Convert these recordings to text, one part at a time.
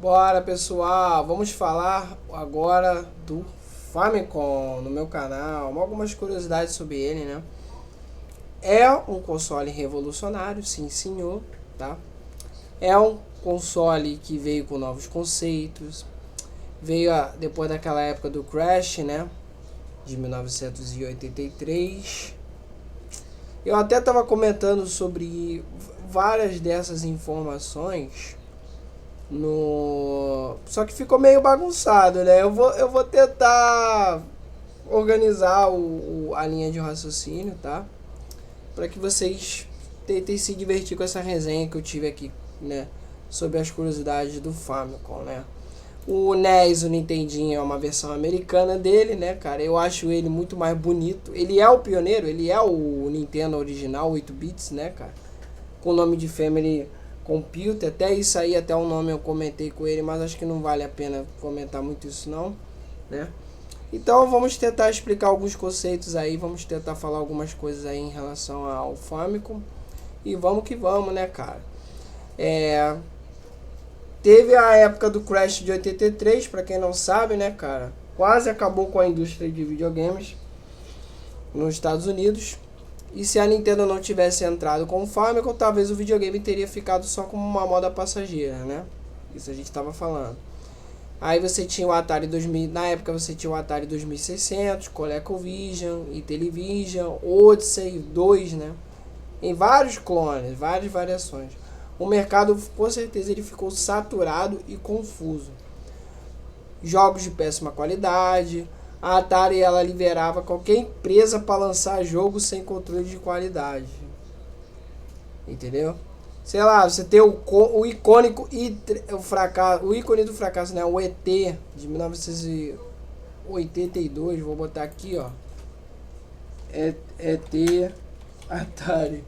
Bora pessoal, vamos falar agora do Famicom no meu canal, algumas curiosidades sobre ele, né? É um console revolucionário, sim senhor, tá? É um console que veio com novos conceitos, veio depois daquela época do Crash, né? De 1983. Eu até estava comentando sobre várias dessas informações no. Só que ficou meio bagunçado, né? Eu vou tentar organizar a linha de raciocínio, tá? Para que vocês tentem se divertir com essa resenha que eu tive aqui, né? Sobre as curiosidades do Famicom, né? O NES, o Nintendinho, é uma versão americana dele, né, cara? Eu acho ele muito mais bonito. Ele é o pioneiro, ele é o Nintendo original, 8 bits, né, cara? Com o nome de Family Computer, até isso aí, até o nome eu comentei com ele, mas acho que não vale a pena comentar muito isso não, né? Então vamos tentar explicar alguns conceitos aí, vamos tentar falar algumas coisas aí em relação ao Famicom e vamos que vamos, né, cara? Teve a época do Crash de 83, para quem não sabe, né, cara? Quase acabou com a indústria de videogames nos Estados Unidos. E se a Nintendo não tivesse entrado com o Famicom, talvez o videogame teria ficado só como uma moda passageira, né? Isso a gente estava falando. Aí você tinha o Atari 2000, na época você tinha o Atari 2600, ColecoVision, Intellivision, Odyssey 2, né? Em vários clones, várias variações. O mercado, com certeza, ele ficou saturado e confuso. Jogos de péssima qualidade. A Atari ela liberava qualquer empresa para lançar jogo sem controle de qualidade. Entendeu? Sei lá, você tem o icônico o ícone do fracasso, né? O ET de 1982, vou botar aqui, ó. ET Atari.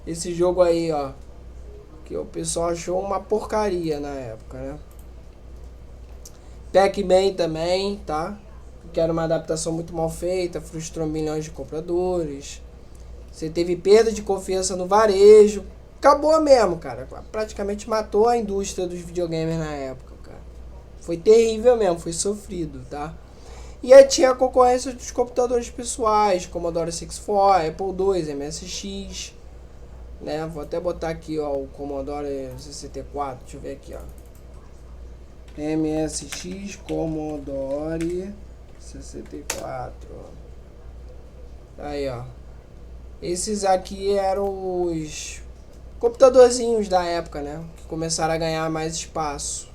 Esse jogo aí, ó, que o pessoal achou uma porcaria na época, né? Pac-Man também, tá? Que era uma adaptação muito mal feita, frustrou milhões de compradores. Você teve perda de confiança no varejo. Acabou mesmo, cara. Praticamente matou a indústria dos videogames na época, cara. Foi terrível mesmo, foi sofrido, tá? E aí tinha a concorrência dos computadores pessoais, Commodore 64, Apple II, MSX, né? Vou até botar aqui, ó, o Commodore 64, deixa eu ver aqui, ó. MSX Commodore 64. Aí, ó. Esses aqui eram os computadorzinhos da época, né? Que começaram a ganhar mais espaço.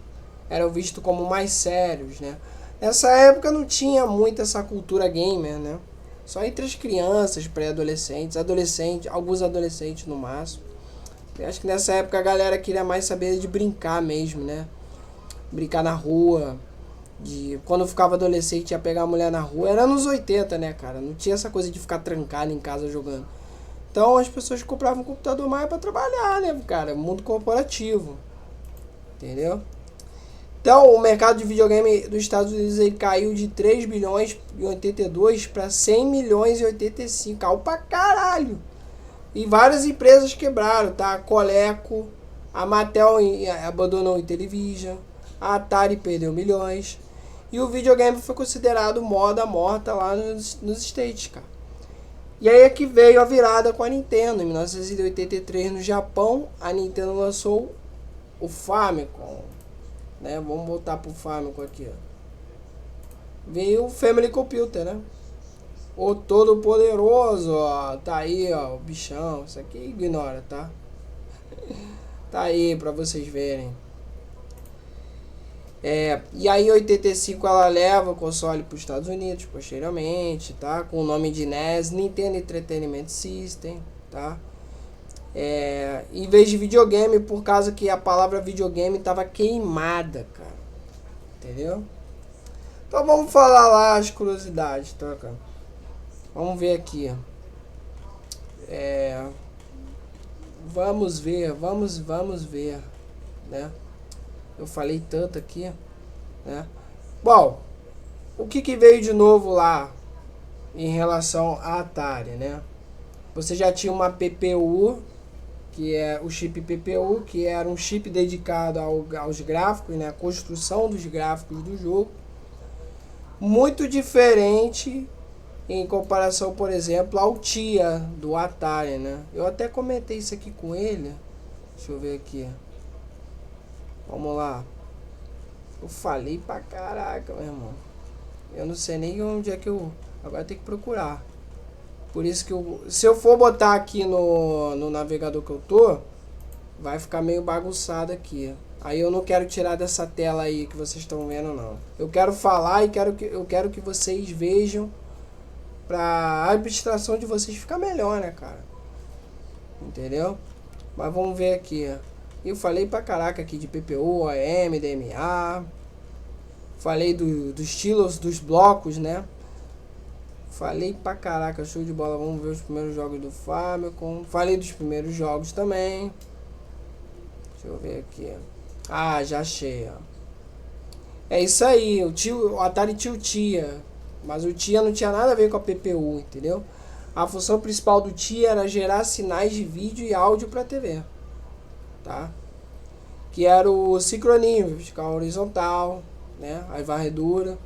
Eram vistos como mais sérios, né? Nessa época não tinha muito essa cultura gamer, né? Só entre as crianças, pré-adolescentes, adolescentes, alguns adolescentes no máximo. Eu acho que nessa época a galera queria mais saber de brincar mesmo, né? Brincar na rua. Quando eu ficava adolescente ia pegar a mulher na rua. Era nos 80, né, cara? Não tinha essa coisa de ficar trancado em casa jogando. Então as pessoas compravam um computador mais pra trabalhar, né, cara? Mundo corporativo. Entendeu? Então o mercado de videogame dos Estados Unidos ele caiu de 3 bilhões em 82 para 100 milhões em 85. Caiu pra caralho. E várias empresas quebraram, tá? A Coleco, a Mattel abandonou o Intellivision, a Atari perdeu milhões. E o videogame foi considerado moda morta lá nos States, cara. E aí é que veio a virada com a Nintendo. Em 1983, no Japão, a Nintendo lançou o Famicom. Né? Vamos voltar pro Famicom aqui, ó. Veio o Family Computer, né? O todo poderoso, ó. Tá aí, ó, o bichão. Isso aqui ignora, tá? Tá aí pra vocês verem. E aí em 85 ela leva o console para os Estados Unidos posteriormente, tá? Com o nome de NES, Nintendo Entertainment System, tá? Em vez de videogame, por causa que a palavra videogame estava queimada, cara. Entendeu? Então vamos falar lá as curiosidades, tá, cara? Vamos ver aqui. Vamos ver, né? Eu falei tanto aqui, né? Bom, o que veio de novo lá em relação à Atari, né? Você já tinha uma PPU, que é o chip PPU, que era um chip dedicado aos gráficos, né, a construção dos gráficos do jogo. Muito diferente em comparação, por exemplo, ao TIA do Atari, né? Eu até comentei isso aqui com ele. Deixa eu ver aqui. Vamos lá. Eu falei pra caraca, meu irmão. Eu não sei nem onde é que eu... Agora tem que procurar. Por isso que se eu for botar aqui no navegador que eu tô, vai ficar meio bagunçado aqui. Aí eu não quero tirar dessa tela aí que vocês estão vendo, não. Eu quero falar e eu quero que vocês vejam, pra a abstração de vocês ficar melhor, né, cara? Entendeu? Mas vamos ver aqui. Eu falei pra caraca aqui de PPU, OEM, DMA. Falei dos estilos, dos blocos, né? Falei pra caraca, show de bola. Vamos ver os primeiros jogos do Famicom. Falei dos primeiros jogos também. Deixa eu ver aqui. Ah, já achei, ó. É isso aí, o Atari tinha o TIA. Mas o TIA não tinha nada a ver com a PPU, entendeu? A função principal do TIA era gerar sinais de vídeo e áudio pra TV. Tá? Que era o sincronismo, vertical horizontal, né? A varredura.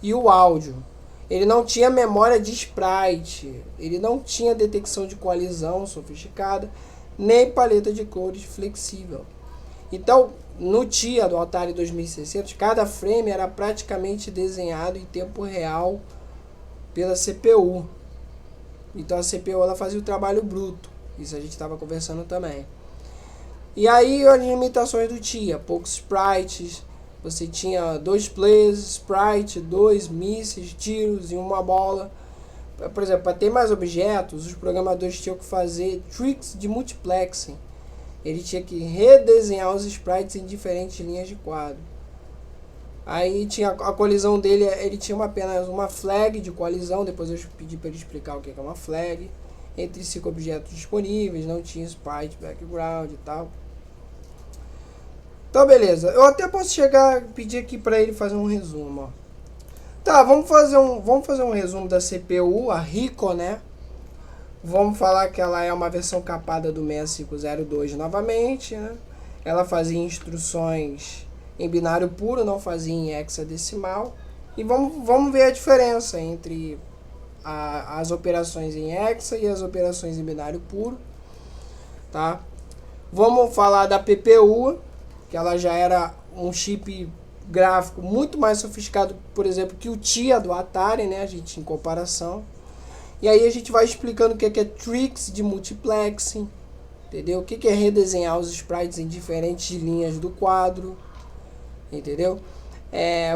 E o áudio. Ele não tinha memória de sprite, ele não tinha detecção de colisão sofisticada, nem paleta de cores flexível. Então, no TIA do Atari 2600, cada frame era praticamente desenhado em tempo real pela CPU. Então a CPU ela fazia o trabalho bruto. Isso a gente estava conversando também. E aí as limitações do TIA, poucos sprites. Você tinha 2 players, sprite, 2 mísseis, tiros e uma bola. Por exemplo, para ter mais objetos, os programadores tinham que fazer tricks de multiplexing. Ele tinha que redesenhar os sprites em diferentes linhas de quadro. Aí tinha a colisão dele, ele tinha apenas uma flag de colisão. Depois eu pedi para ele explicar o que é uma flag. Entre 5 objetos disponíveis, não tinha sprite, background e tal. Então beleza, eu até posso chegar e pedir aqui para ele fazer um resumo, ó. Tá, vamos fazer um resumo da CPU, a Rico, né? Vamos falar que ela é uma versão capada do 6502 novamente, né? Ela fazia instruções em binário puro, não fazia em hexadecimal. E vamos ver a diferença entre as operações em hexa e as operações em binário puro, tá? Vamos falar da PPU, que ela já era um chip gráfico muito mais sofisticado, por exemplo, que o TIA do Atari, né, a gente em comparação. E aí a gente vai explicando o que é tricks de multiplexing, entendeu? O que é redesenhar os sprites em diferentes linhas do quadro, entendeu?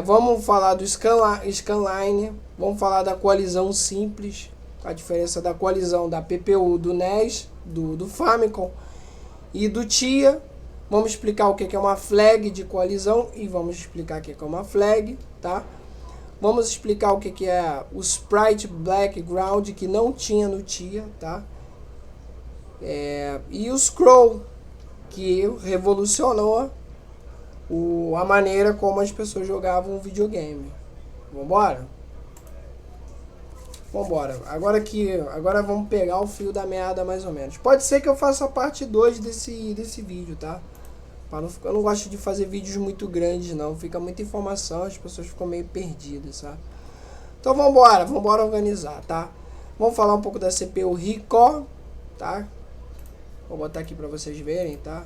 Vamos falar do scanline, vamos falar da colisão simples, a diferença da colisão da PPU, do NES, do Famicom e do TIA. Vamos explicar o que é uma flag de colisão e vamos explicar o que é uma flag, tá? Vamos explicar o que é o sprite background, que não tinha no TIA, tá? E o scroll, que revolucionou a maneira como as pessoas jogavam videogame. Vambora? Vambora. Agora vamos pegar o fio da meada mais ou menos. Pode ser que eu faça a parte 2 desse vídeo, tá? Eu não gosto de fazer vídeos muito grandes, não. Fica muita informação, as pessoas ficam meio perdidas, sabe? Então vambora organizar, tá? Vamos falar um pouco da CPU Rico, tá? Vou botar aqui pra vocês verem, tá?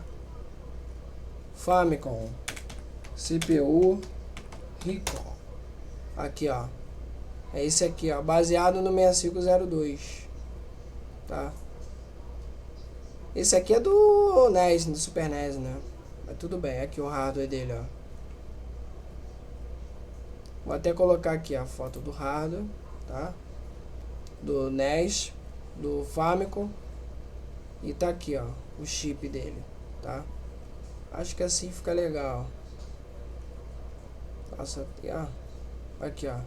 Famicom CPU Rico. Aqui, ó. É esse aqui, ó. Baseado no 6502, tá? Esse aqui é do NES, do Super NES, né? Mas tudo bem, aqui o hardware dele, ó. Vou até colocar aqui a foto do hardware, tá? Do NES, do Famicom. E tá aqui, ó, o chip dele, tá? Acho que assim fica legal. Nossa, aqui, ó.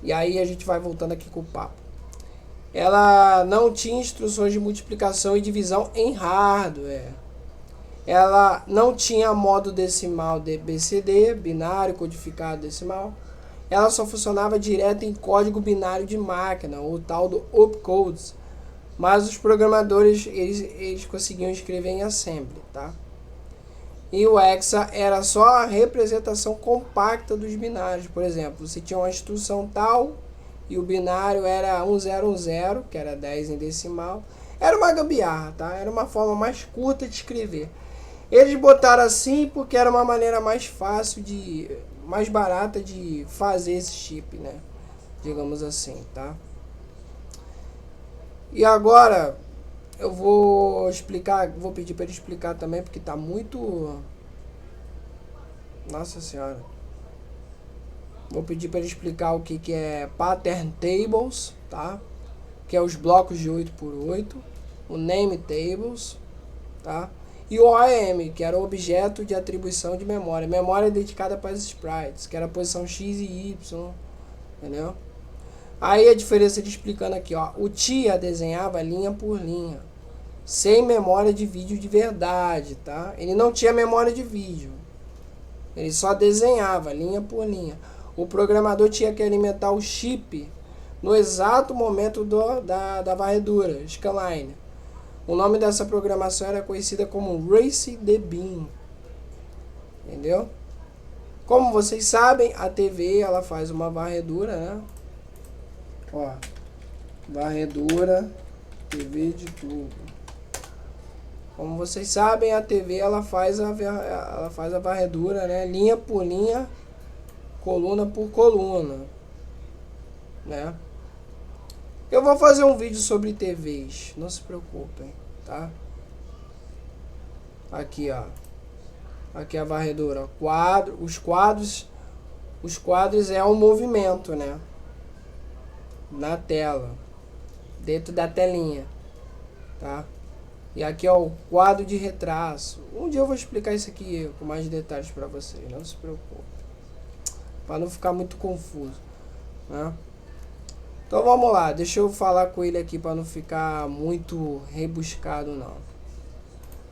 E aí a gente vai voltando aqui com o papo. Ela não tinha instruções de multiplicação e divisão em hardware. Ela não tinha modo decimal de BCD, binário codificado decimal. Ela só funcionava direto em código binário de máquina, o tal do opcodes. mas os programadores eles conseguiam escrever em assembly, tá? E o hexa era só a representação compacta dos binários. Por exemplo, você tinha uma instrução tal e o binário era 1010, que era 10 em decimal. Era uma gambiarra, tá? Era uma forma mais curta de escrever. Eles botaram assim porque era uma maneira mais fácil mais barata de fazer esse chip, né? Digamos assim, tá? E agora eu vou pedir para ele explicar também porque tá muito... Nossa senhora. Vou pedir para ele explicar o que é pattern tables, tá? Que é os blocos de 8x8, o name tables, tá? E o OEM, que era o objeto de atribuição de memória. Memória dedicada para as sprites, que era a posição X e Y, entendeu? Aí a diferença de explicando aqui, ó. O TIA desenhava linha por linha, sem memória de vídeo de verdade, tá? Ele não tinha memória de vídeo. Ele só desenhava linha por linha. O programador tinha que alimentar o chip no exato momento da varredura, scanline. O nome dessa programação era conhecida como Race the Beam. Entendeu? Como vocês sabem, a TV ela faz uma varredura, né? Ó, varredura TV de tubo. Como vocês sabem, a TV ela faz a varredura, né? Linha por linha, coluna por coluna, né? Eu vou fazer um vídeo sobre TVs, não se preocupem, tá? Aqui, ó. Aqui a varredura, os quadros é um movimento, né? Na tela, dentro da telinha, tá? E aqui é o quadro de retraço. Um dia eu vou explicar isso aqui com mais detalhes para vocês, não se preocupe, para não ficar muito confuso, né? Então vamos lá, deixa eu falar com ele aqui para não ficar muito rebuscado não.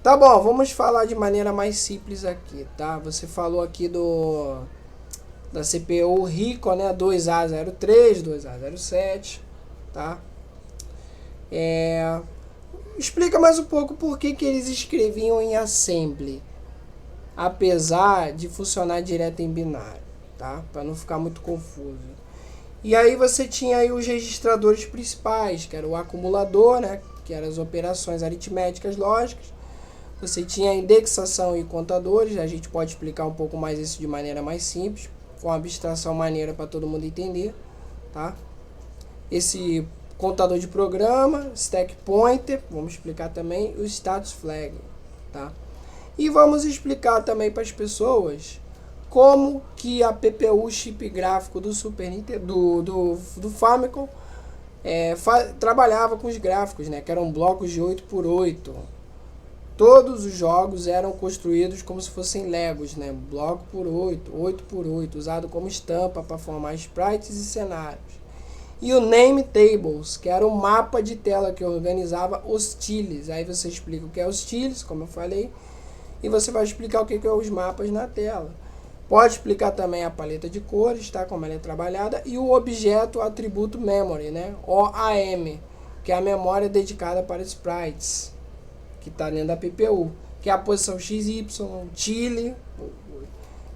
Tá bom, vamos falar de maneira mais simples aqui, tá? Você falou aqui da CPU Rico, né? 2A03, 2A07, tá? Explica mais um pouco por que eles escreviam em assembly, apesar de funcionar direto em binário, tá? Para não ficar muito confuso. E aí você tinha aí os registradores principais, que era o acumulador, né? Que eram as operações aritméticas lógicas. Você tinha a indexação e contadores. A gente pode explicar um pouco mais isso de maneira mais simples, com abstração maneira para todo mundo entender, tá? Esse contador de programa, stack pointer, vamos explicar também o status flag, tá? E vamos explicar também para as pessoas como que a PPU chip gráfico do Super Nintendo, do Famicom, trabalhava com os gráficos, né? Que eram blocos de 8x8. Todos os jogos eram construídos como se fossem Legos, né? Bloco por 8, 8x8, usado como estampa para formar sprites e cenários. E o Name Tables, que era um mapa de tela que organizava os tiles. Aí você explica o que é os tiles, como eu falei, e você vai explicar o que é os mapas na tela. Pode explicar também a paleta de cores, tá? Como ela é trabalhada, e o objeto atributo memory, né? OAM, que é a memória dedicada para sprites, que está dentro da PPU, que é a posição XY, tile,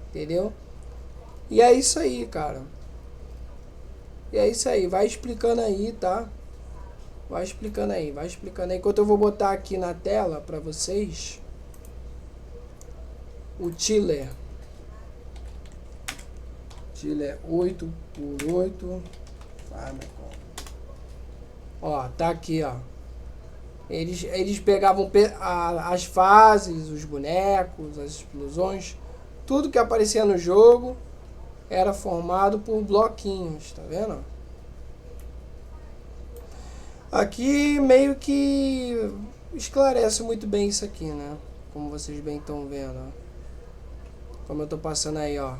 entendeu? E é isso aí, cara. E é isso aí, vai explicando aí, tá? Vai explicando aí. Enquanto eu vou botar aqui na tela para vocês o Tiller 8x8 Famicom. Ó, tá aqui, ó. Eles pegavam as fases, os bonecos, as explosões, tudo que aparecia no jogo era formado por bloquinhos, tá vendo? Aqui meio que esclarece muito bem isso aqui, né? Como vocês bem estão vendo, ó. Como eu tô passando aí, ó.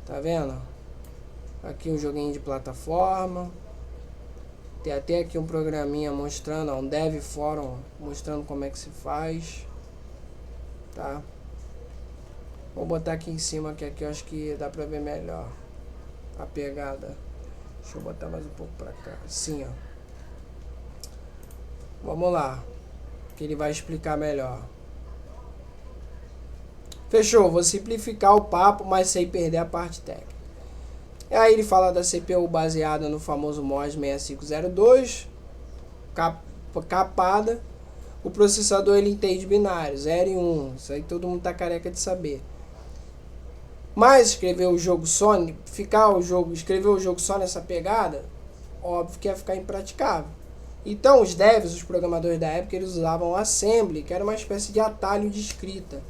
Tá vendo? Aqui um joguinho de plataforma. Tem até aqui um programinha mostrando, ó, um dev forum mostrando como é que se faz, tá? Vou botar aqui em cima, que aqui eu acho que dá pra ver melhor a pegada. Deixa eu botar mais um pouco pra cá. Assim, ó. Vamos lá. Que ele vai explicar melhor. Fechou. Vou simplificar o papo, mas sem perder a parte técnica. Aí ele fala da CPU baseada no famoso MOS 6502. Capada. O processador ele entende binários, 0 e 1. Isso aí todo mundo tá careca de saber. Mas escrever o jogo só, escrever o jogo só nessa pegada, óbvio que ia ficar impraticável. Então os devs, os programadores da época, eles usavam o Assembly, que era uma espécie de atalho de escrita.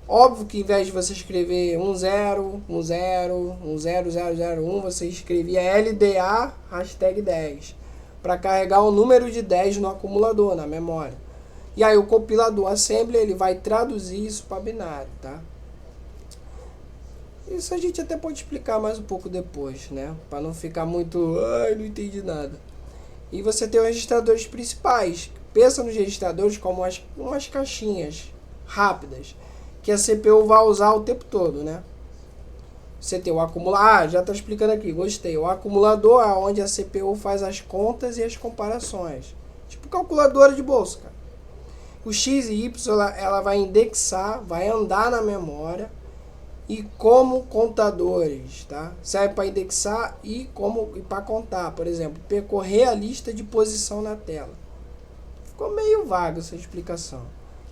Óbvio que ao invés de você escrever 1000001, você escrevia LDA #10 para carregar o número de 10 no acumulador, na memória. E aí o compilador Assembly ele vai traduzir isso para binário, tá? Isso a gente até pode explicar mais um pouco depois, né? Para não ficar muito, ai, não entendi nada. E você tem os registradores principais. Pensa nos registradores como umas caixinhas rápidas que a CPU vai usar o tempo todo, né? Você tem o acumulador, já está explicando aqui, gostei. O acumulador é onde a CPU faz as contas e as comparações. Tipo calculadora de bolsa, cara. O X e Y ela vai indexar, vai andar na memória e como contadores, tá? Serve para indexar e para contar, por exemplo, percorrer a lista de posição na tela. Ficou meio vaga essa explicação.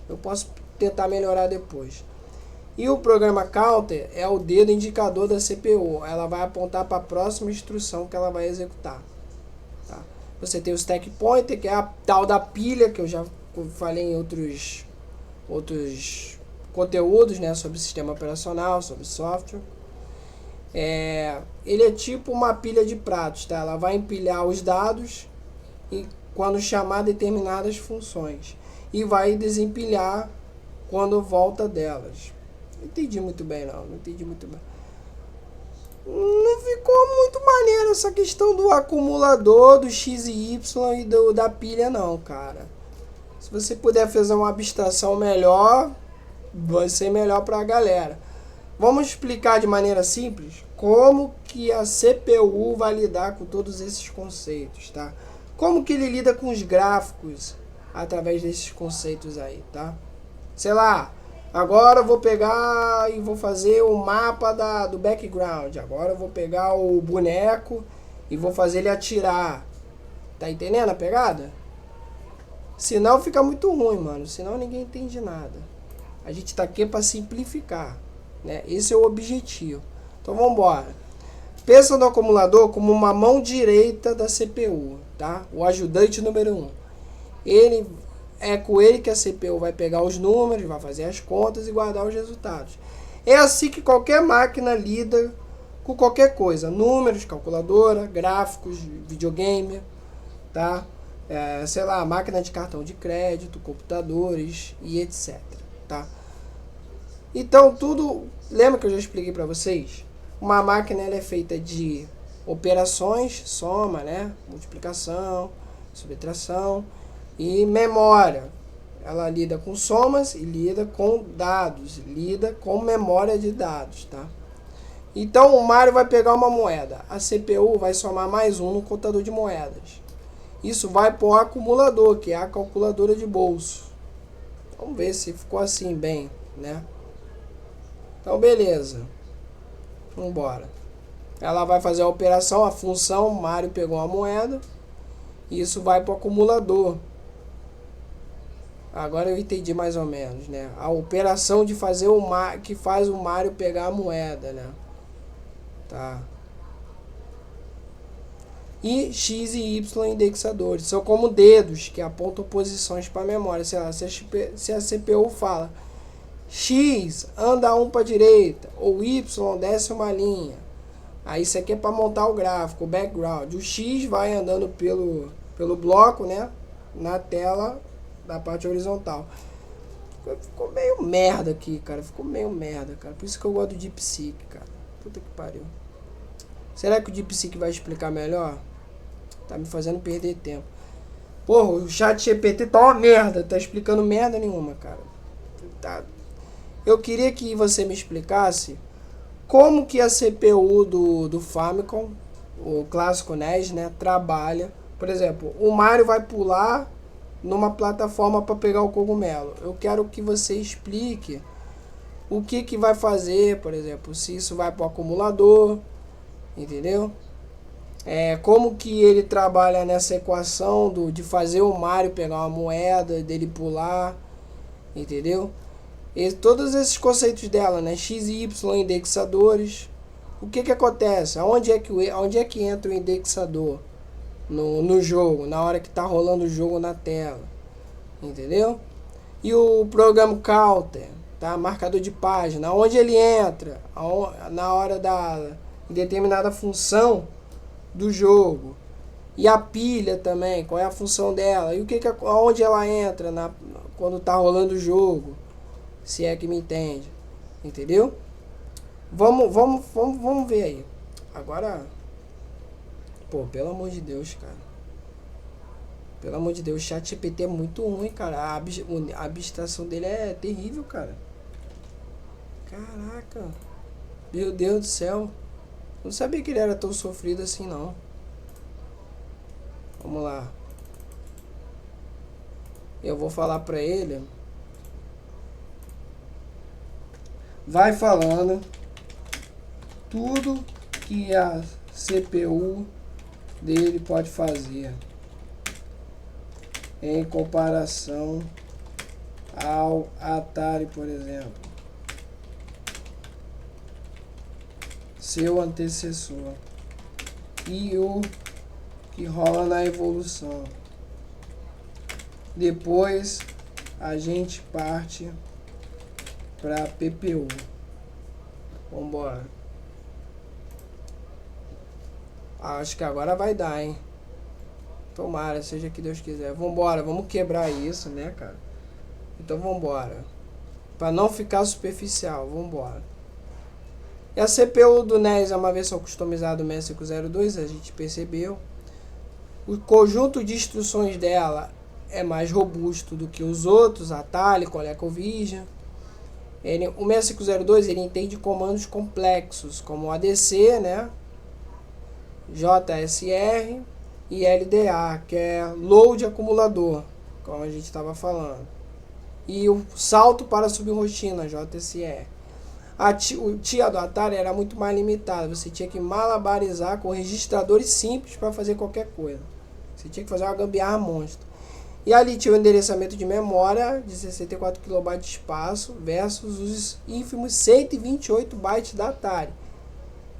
Eu posso tentar melhorar depois. E o programa counter é o dedo indicador da CPU. Ela vai apontar para a próxima instrução que ela vai executar. Tá? Você tem o stack pointer, que é a tal da pilha, que eu já falei em outros conteúdos, né, sobre sistema operacional, sobre software. Ele é tipo uma pilha de pratos. Tá? Ela vai empilhar os dados e quando chamar determinadas funções. E vai desempilhar quando volta delas. Não entendi muito bem, não entendi muito bem. Não ficou muito maneiro essa questão do acumulador, do X e Y e da pilha, não, cara. Se você puder fazer uma abstração melhor, vai ser melhor pra galera. Vamos explicar de maneira simples como que a CPU vai lidar com todos esses conceitos, tá? Como que ele lida com os gráficos através desses conceitos aí, tá? Sei lá, agora eu vou pegar e vou fazer o mapa do background. Agora eu vou pegar o boneco e vou fazer ele atirar. Tá entendendo a pegada? Senão fica muito ruim, mano. Senão ninguém entende nada. A gente tá aqui para simplificar, né? Esse é o objetivo. Então vamos embora. Pensa no acumulador como uma mão direita da CPU, tá? O ajudante número 1. É com ele que a CPU vai pegar os números, vai fazer as contas e guardar os resultados. É assim que qualquer máquina lida com qualquer coisa. Números, calculadora, gráficos, videogame, tá? Sei lá, máquina de cartão de crédito, computadores e etc. Tá? Então tudo... Lembra que eu já expliquei para vocês? Uma máquina ela é feita de operações, soma, né? Multiplicação, subtração e memória. Ela lida com somas e lida com dados, lida com memória de dados, tá? Então o Mário vai pegar uma moeda, a CPU vai somar mais um no contador de moedas. Isso vai para o acumulador, que é a calculadora de bolso. Vamos ver se ficou assim bem, né? Então beleza. Vamos embora. Ela vai fazer a operação, a função, o Mário pegou uma moeda. E isso vai para o acumulador. Agora eu entendi mais ou menos, né? A operação de fazer que faz o Mário pegar a moeda, né? Tá. E X e Y indexadores. São como dedos que apontam posições para a memória. Sei lá, se a CPU fala X anda um para a direita ou Y desce uma linha. Aí isso aqui é para montar o gráfico, o background. O X vai andando pelo bloco, né? Na tela da parte horizontal. Ficou meio merda aqui, cara. Ficou meio merda, cara. Por isso que eu gosto do DeepSeek, cara. Puta que pariu. Será que o DeepSeek vai explicar melhor? Tá me fazendo perder tempo. Porra, o chat GPT tá uma merda. Tá explicando merda nenhuma, cara. Tá. Eu queria que você me explicasse como que a CPU do Famicom, o clássico NES, né, trabalha. Por exemplo, o Mario vai pular numa plataforma para pegar o cogumelo. Eu quero que você explique o que vai fazer, por exemplo, se isso vai para o acumulador, entendeu? Como que ele trabalha nessa equação de fazer o Mario pegar uma moeda, dele pular, entendeu? E todos esses conceitos dela, né? X e Y indexadores. O que acontece? Aonde é que entra o indexador no jogo, na hora que tá rolando o jogo na tela, entendeu? E o programa counter, tá? Marcador de página, onde ele entra, na hora da determinada função do jogo. E a pilha também, qual é a função dela? E aonde ela entra quando tá rolando o jogo? Se é que me entende. Entendeu? Vamos ver aí. Agora, pô, pelo amor de Deus, cara. Pelo amor de Deus, o chat GPT é muito ruim, cara. A abstração dele é terrível, cara. Caraca. Meu Deus do céu. Não sabia que ele era tão sofrido assim, não. Vamos lá. Eu vou falar pra ele. Vai falando tudo que a CPU dele pode fazer em comparação ao Atari, por exemplo, seu antecessor, e o que rola na evolução. Depois a gente parte para PPU. Vambora. Acho que agora vai dar, hein? Tomara, seja que Deus quiser. Vambora, vamos quebrar isso, né, cara? Então vambora. Pra não ficar superficial, vambora. E a CPU do NES é uma versão customizada do 6502, a gente percebeu. O conjunto de instruções dela é mais robusto do que os outros, Atari, ColecoVision. O 6502 ele entende comandos complexos, como ADC, né? JSR e LDA, que é load acumulador, como a gente estava falando. E o salto para subrrotina, JSR. O TIA do Atari era muito mais limitado, você tinha que malabarizar com registradores simples para fazer qualquer coisa. Você tinha que fazer uma gambiarra monstro. E ali tinha o endereçamento de memória de 64 KB de espaço versus os ínfimos 128 bytes da Atari.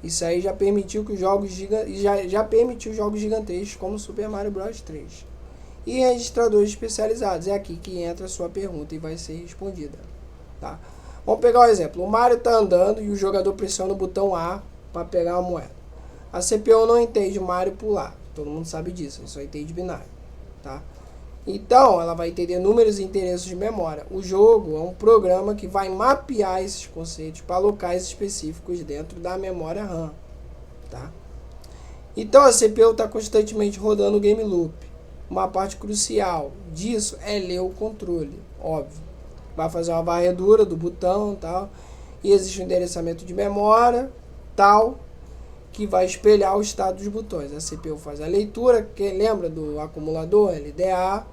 Isso aí já permitiu que os jogos já permitiu jogos gigantescos como Super Mario Bros 3. E registradores especializados. É aqui que entra a sua pergunta e vai ser respondida, tá? Vamos pegar um exemplo. O Mario está andando e o jogador pressiona o botão A para pegar uma moeda. A CPU não entende o Mario pular. Todo mundo sabe disso, só entende binário, tá? Então, ela vai entender números e endereços de memória. O jogo é um programa que vai mapear esses conceitos para locais específicos dentro da memória RAM, tá? Então, a CPU está constantemente rodando o game loop. Uma parte crucial disso é ler o controle, óbvio. Vai fazer uma varredura do botão, tal, e existe um endereçamento de memória, tal, que vai espelhar o estado dos botões. A CPU faz a leitura, que lembra do acumulador, LDA,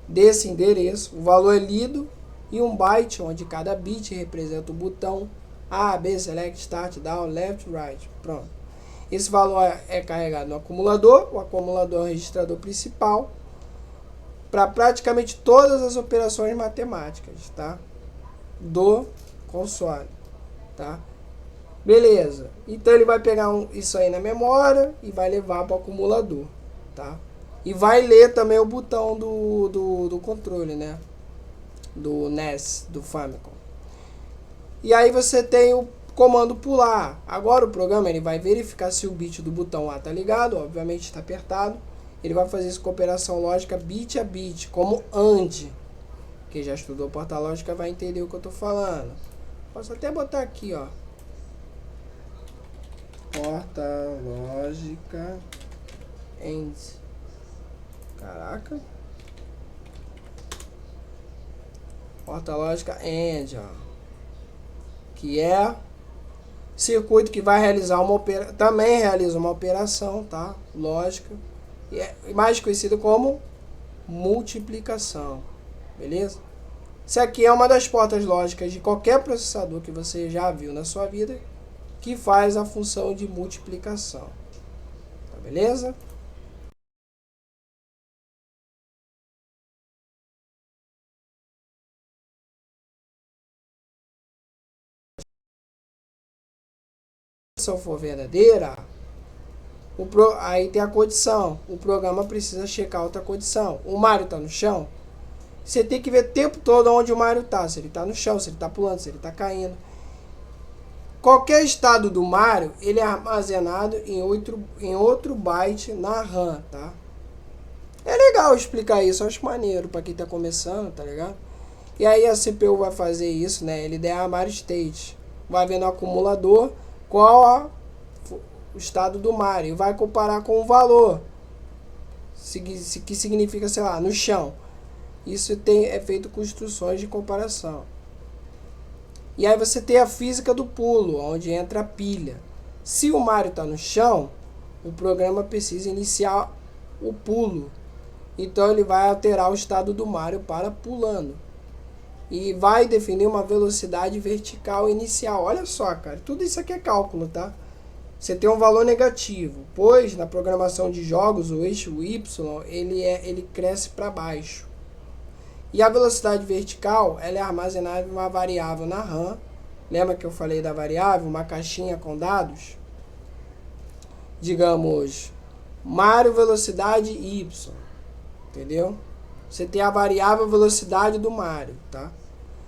desse endereço. O valor é lido e um byte, onde cada bit representa o botão A, B, Select, Start, Down, Left, Right. Pronto. Esse valor é carregado no acumulador. O acumulador é o registrador principal para praticamente todas as operações matemáticas, tá? Do console, tá? Beleza, então ele vai pegar isso aí na memória e vai levar para o acumulador, tá? E vai ler também o botão do controle, né? Do NES, do Famicom. E aí você tem o comando pular. Agora o programa ele vai verificar se o bit do botão A está ligado, obviamente está apertado. Ele vai fazer isso com operação lógica bit a bit, como AND. Quem já estudou porta lógica vai entender o que eu estou falando. Posso até botar aqui, ó. Porta lógica AND. Caraca. Porta lógica AND, ó. Que é circuito que vai realizar uma operação, também realiza uma operação, tá? Lógica. E é mais conhecido como multiplicação, beleza? Isso aqui é uma das portas lógicas de qualquer processador que você já viu na sua vida, que faz a função de multiplicação, tá beleza? Se for verdadeira, aí tem a condição. O programa precisa checar outra condição. O Mario está no chão. Você tem que ver o tempo todo onde o Mario está. Se ele está no chão, se ele está pulando, se ele está caindo. Qualquer estado do Mario, ele é armazenado em outro byte na RAM, tá? É legal explicar isso, eu acho maneiro para quem está começando, tá ligado? E aí a CPU vai fazer isso, né? Ele der a Mario State. Vai ver no acumulador qual o estado do Mario e vai comparar com o valor, que significa, sei lá, no chão. Isso é feito com instruções de comparação. E aí você tem a física do pulo, onde entra a pilha. Se o Mario está no chão, o programa precisa iniciar o pulo. Então ele vai alterar o estado do Mario para pulando. E vai definir uma velocidade vertical inicial. Olha só, cara, tudo isso aqui é cálculo, tá? Você tem um valor negativo, pois na programação de jogos o eixo Y ele cresce para baixo. E a velocidade vertical ela é armazenada em uma variável na RAM. Lembra que eu falei da variável? Uma caixinha com dados? Digamos, Mario velocidade Y. Entendeu? Você tem a variável velocidade do Mario, tá?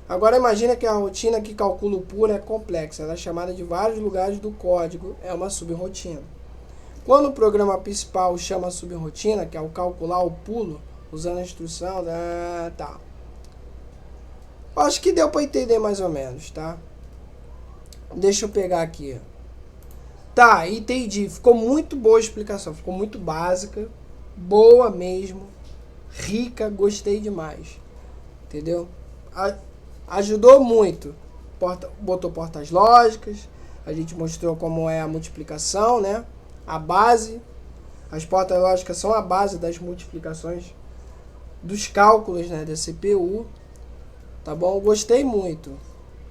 Agora imagina que a rotina que calcula o pulo é complexa, ela é chamada de vários lugares do código, é uma subrotina. Quando o programa principal chama a subrotina, que é o calcular o pulo, usando a instrução, tá. Acho que deu para entender mais ou menos, tá? Deixa eu pegar aqui. Tá, entendi. Ficou muito boa a explicação, ficou muito básica, boa mesmo, rica, gostei demais. Entendeu? Ajudou muito. Botou portas lógicas, a gente mostrou como é a multiplicação, né? A base. As portas lógicas são a base das multiplicações, dos cálculos, né, da CPU. Tá bom? Gostei muito.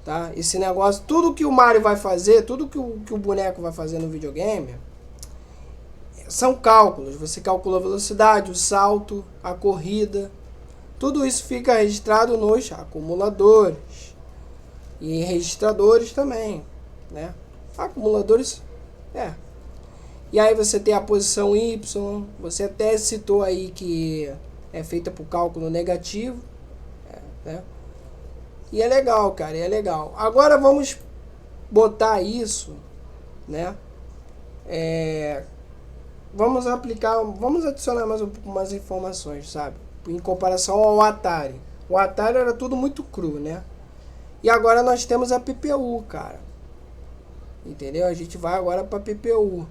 Tá? Esse negócio, tudo que o Mario vai fazer, tudo que o boneco vai fazer no videogame, são cálculos. Você calcula a velocidade, o salto, a corrida. Tudo isso fica registrado nos acumuladores e em registradores também, né? Acumuladores, E aí você tem a posição Y, você até citou aí que é feita por cálculo negativo, né? E é legal, cara, é legal. Agora vamos botar isso, né? Vamos adicionar mais informações, sabe? Em comparação ao Atari. O Atari era tudo muito cru, né? E agora nós temos a PPU, cara. Entendeu? A gente vai agora para a PPU,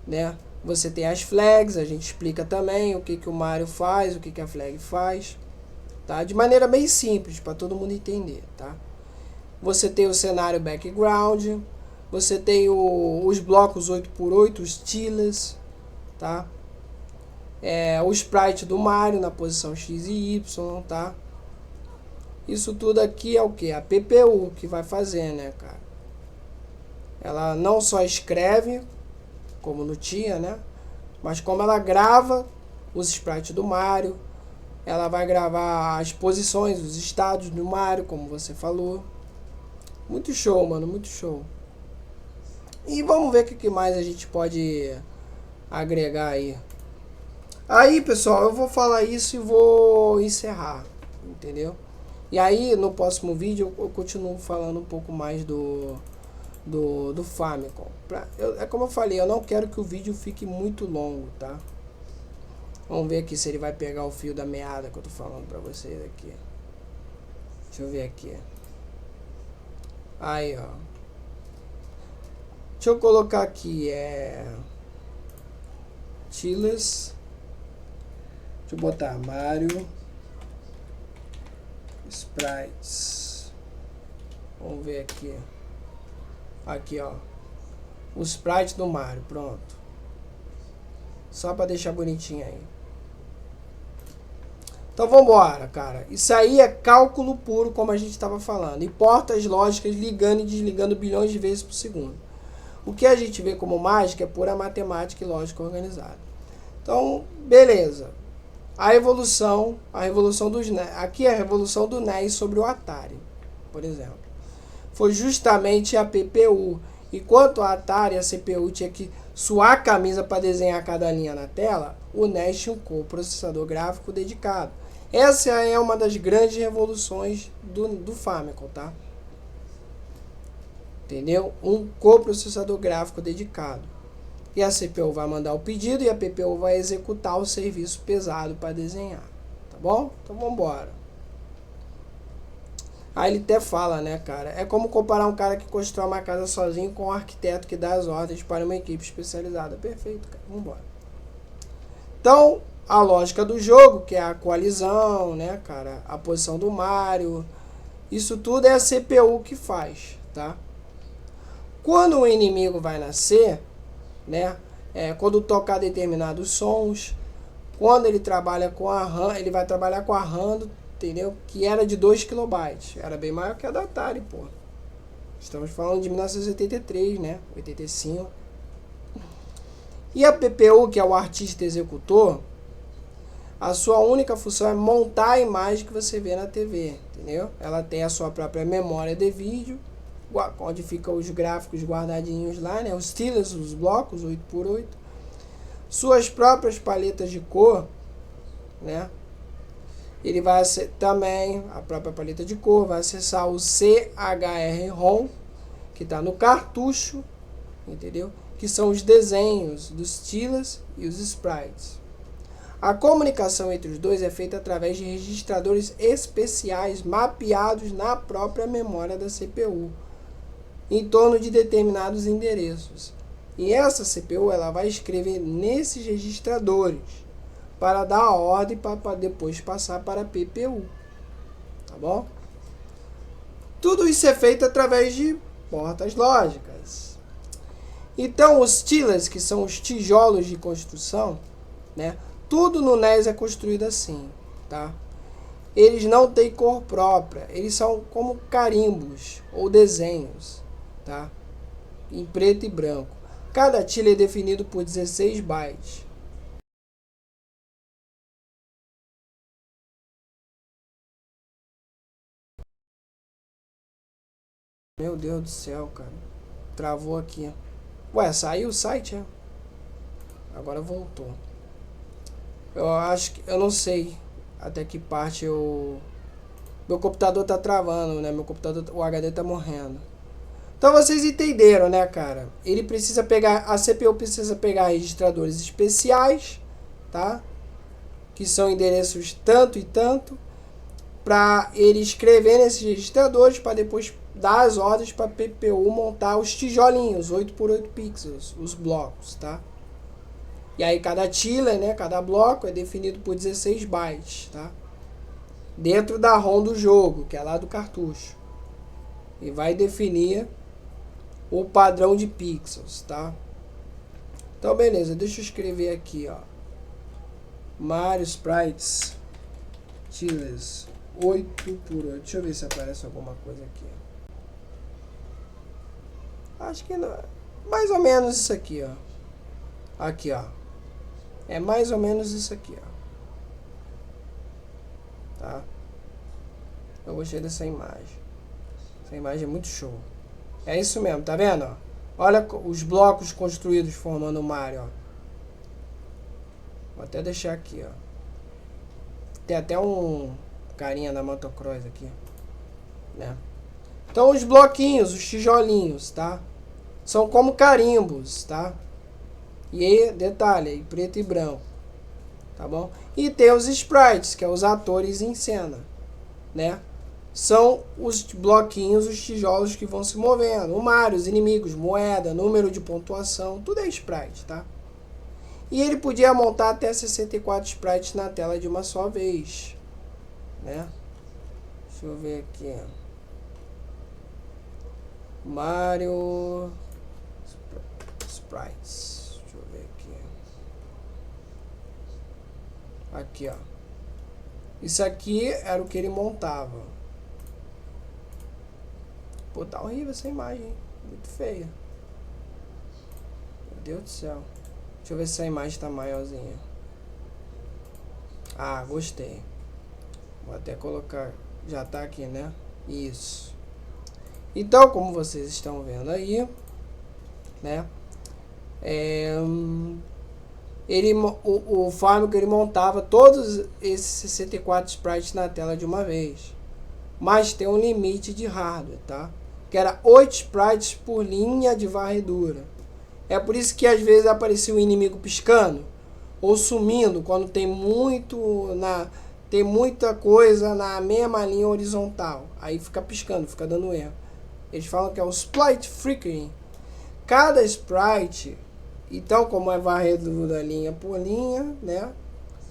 né? Você tem as flags, a gente explica também o que o Mario faz, o que a flag faz, tá? De maneira bem simples, para todo mundo entender, tá? Você tem o cenário background, você tem os blocos 8x8, os tilas, tá? O sprite do Mario na posição X e Y, tá? Isso tudo aqui é o que? A PPU que vai fazer, né, cara? Ela não só escreve, como no tinha, né? Mas como ela grava os sprites do Mario, ela vai gravar as posições, os estados do Mario, como você falou. Muito show, mano, muito show. E vamos ver o que mais a gente pode agregar aí. Aí, pessoal, eu vou falar isso e vou encerrar, entendeu? E aí, no próximo vídeo, eu continuo falando um pouco mais do Famicom. É como eu falei, eu não quero que o vídeo fique muito longo, tá? Vamos ver aqui se ele vai pegar o fio da meada que eu tô falando pra vocês aqui. Deixa eu ver aqui. Aí, ó. Deixa eu colocar aqui, Tilas. Deixa eu botar Mario Sprites. Vamos ver aqui. Aqui, ó. O sprite do Mario, pronto. Só pra deixar bonitinho aí. Então vambora, cara. Isso aí é cálculo puro, como a gente estava falando. E portas lógicas ligando e desligando bilhões de vezes por segundo. O que a gente vê como mágica é pura matemática e lógica organizada. Então, beleza. A revolução dos NES. Aqui é a revolução do NES sobre o Atari, por exemplo. Foi justamente a PPU. Enquanto a Atari e a CPU tinha que suar a camisa para desenhar cada linha na tela, o NES tinha um coprocessador gráfico dedicado. Essa é uma das grandes revoluções do Famicom, tá? Entendeu? Um coprocessador gráfico dedicado. E a CPU vai mandar o pedido e a PPU vai executar o serviço pesado para desenhar. Tá bom? Então vamos embora. Aí ele até fala, né, cara? É como comparar um cara que constrói uma casa sozinho com um arquiteto que dá as ordens para uma equipe especializada. Perfeito, cara. Vamos embora. Então, a lógica do jogo, que é a coalizão, né, cara? A posição do Mario. Isso tudo é a CPU que faz, tá? Quando o inimigo vai nascer, né? Quando tocar determinados sons, quando ele trabalha com a RAM, ele vai trabalhar com a RAM, entendeu? Que era de 2 KB. Era bem maior que a da Atari, pô. Estamos falando de 1983, né? 85. E a PPU, que é o artista executor, a sua única função é montar a imagem que você vê na TV, entendeu? Ela tem a sua própria memória de vídeo, onde ficam os gráficos guardadinhos lá, né? Os tiles, os blocos, 8x8. Suas próprias paletas de cor, né? Ele vai também, a própria paleta de cor, vai acessar o CHR-ROM, que está no cartucho, entendeu? Que são os desenhos dos tiles e os sprites. A comunicação entre os dois é feita através de registradores especiais mapeados na própria memória da CPU, em torno de determinados endereços. E essa CPU ela vai escrever nesses registradores para dar a ordem para depois passar para a PPU. Tá bom? Tudo isso é feito através de portas lógicas. Então os tiles, que são os tijolos de construção, né? Tudo no NES é construído assim, tá? Eles não têm cor própria, eles são como carimbos ou desenhos, tá? Em preto e branco. Cada tile é definido por 16 bytes. Meu Deus do céu, cara. Travou aqui. Ué, saiu o site, é? Agora voltou. Eu acho que... Eu não sei até que parte eu... Meu computador tá travando, né? Meu computador... O HD tá morrendo. Então vocês entenderam, né, cara? Ele precisa pegar... A CPU precisa pegar registradores especiais, tá? Que são endereços tanto e tanto. Para ele escrever nesses registradores para depois dar as ordens para a PPU montar os tijolinhos, 8x8 pixels, os blocos, tá? E aí cada tile, né, cada bloco é definido por 16 bytes, tá? Dentro da ROM do jogo, que é lá do cartucho. E vai definir o padrão de pixels, tá? Então beleza, deixa eu escrever aqui, ó. Mario Sprites Tiles 8x8. Deixa eu ver se aparece alguma coisa aqui. Acho que não. Mais ou menos isso aqui, ó. Aqui, ó. É mais ou menos isso aqui, ó. Tá? Eu gostei dessa imagem. Essa imagem é muito show. É isso mesmo, tá vendo? Ó? Olha os blocos construídos formando o Mario, ó. Vou até deixar aqui, ó. Tem até um carinha da motocross aqui, né? Então os bloquinhos, os tijolinhos, tá? São como carimbos, tá? E detalhe, em preto e branco, tá bom? E tem os sprites, que é os atores em cena, né? São os bloquinhos, os tijolos que vão se movendo. O Mario, os inimigos, moeda, número de pontuação, tudo é sprite, tá? E ele podia montar até 64 sprites na tela de uma só vez, né? Deixa eu ver aqui. Mario Sprites. Deixa eu ver aqui. Aqui, ó. Isso aqui era o que ele montava. Pô, tá horrível essa imagem, hein? Muito feia. Meu Deus do céu. Deixa eu ver se a imagem tá maiorzinha. Ah, gostei. Vou até colocar. Já tá aqui, né? Isso. Então, como vocês estão vendo aí, né? O Famicom ele montava todos esses 64 sprites na tela de uma vez. Mas tem um limite de hardware, tá? Que era 8 sprites por linha de varredura. É por isso que às vezes aparecia um inimigo piscando ou sumindo quando tem muita coisa na mesma linha horizontal. Aí fica piscando, fica dando erro. Eles falam que é o sprite flickering. Cada sprite, então como é varredura linha por linha, né?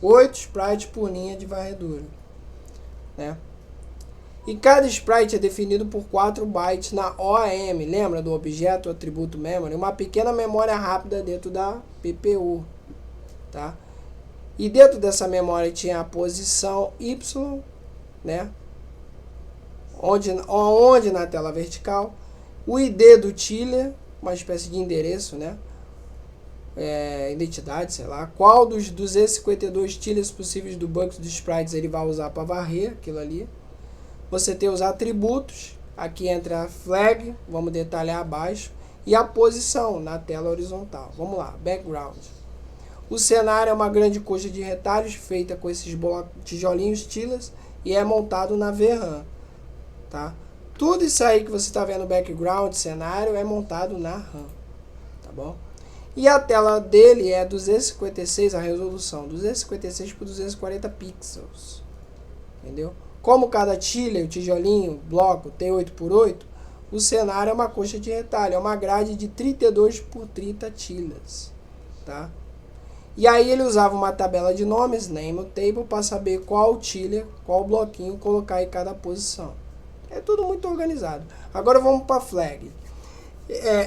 8 sprites por linha de varredura, né? E cada sprite é definido por 4 bytes na OAM, lembra do objeto atributo memory? Uma pequena memória rápida dentro da PPU, tá? E dentro dessa memória tinha a posição Y, né? Onde na tela vertical, o ID do tiller, uma espécie de endereço, né? Identidade, sei lá. Qual dos 252 tillers possíveis do banco dos sprites ele vai usar para varrer aquilo ali. Você tem os atributos, aqui entra a flag, vamos detalhar abaixo, e a posição na tela horizontal. Vamos lá, background. O cenário é uma grande coxa de retalhos feita com esses tijolinhos tillers e é montado na VRAM, tá? Tudo isso aí que você está vendo, background, cenário, é montado na RAM, tá bom? E a tela dele é 256, a resolução, 256 por 240 pixels, entendeu? Como cada tiller, o tijolinho, bloco, tem 8x8, o cenário é uma coxa de retalho, é uma grade de 32 por 30 tillers, tá? E aí ele usava uma tabela de nomes, name table, para saber qual tiller, qual bloquinho colocar em cada posição. É tudo muito organizado. Agora vamos para a flag.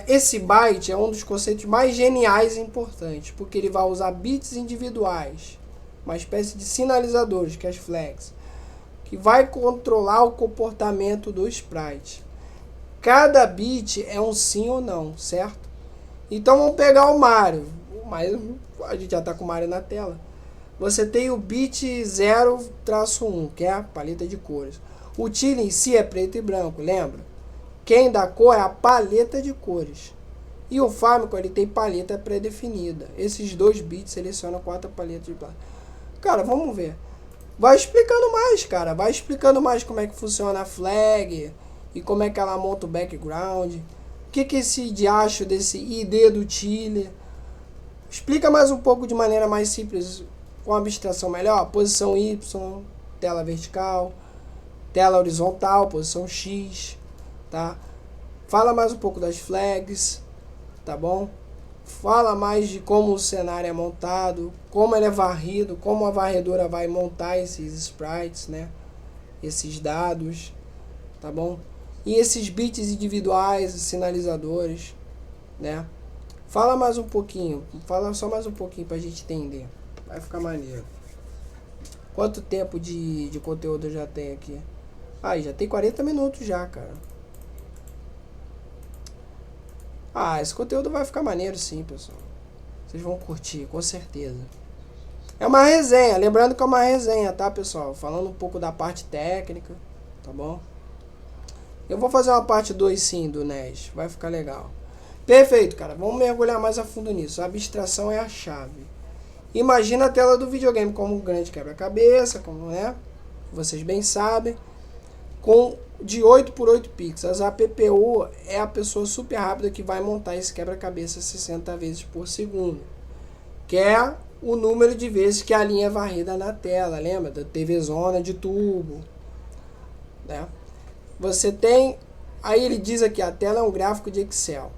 Esse byte é um dos conceitos mais geniais e importantes, porque ele vai usar bits individuais, uma espécie de sinalizadores, que é as flags, que vai controlar o comportamento do sprite. Cada bit é um sim ou não, certo? Então vamos pegar o Mario. Mas a gente já está com o Mario na tela. Você tem o bit 0-1, que é a paleta de cores. O tiller em si é preto e branco, lembra? Quem dá cor é a paleta de cores. E o Famicom ele tem paleta pré-definida. Esses 2 bits selecionam 4 paletas de paleta. Cara, vamos ver. Vai explicando mais, cara. Vai explicando mais como é que funciona a flag e como é que ela monta o background. O que é esse diacho desse ID do tiller. Explica mais um pouco de maneira mais simples, com abstração melhor. Posição Y, tela vertical, tela horizontal, posição X, tá? Fala mais um pouco das flags, tá bom? Fala mais de como o cenário é montado, como ele é varrido, como a varredura vai montar esses sprites, né? Esses dados, tá bom? E esses bits individuais, sinalizadores, né? Fala mais um pouquinho, fala só mais um pouquinho pra gente entender. Vai ficar maneiro. Quanto tempo de conteúdo eu já tenho aqui? Ah, já tem 40 minutos já, cara. Ah, esse conteúdo vai ficar maneiro sim, pessoal. Vocês vão curtir, com certeza. É uma resenha, lembrando que é uma resenha, tá, pessoal? Falando um pouco da parte técnica, tá bom? Eu vou fazer uma parte 2 sim do NES, vai ficar legal. Perfeito, cara. Vamos mergulhar mais a fundo nisso. A abstração é a chave. Imagina a tela do videogame como um grande quebra-cabeça, como vocês bem sabem, de 8 por 8 pixels. A PPU é a pessoa super rápida que vai montar esse quebra-cabeça 60 vezes por segundo, que é o número de vezes que a linha é varrida na tela. Lembra da TV Zona de tubo, né? Você tem, aí ele diz aqui, a tela é um gráfico de Excel.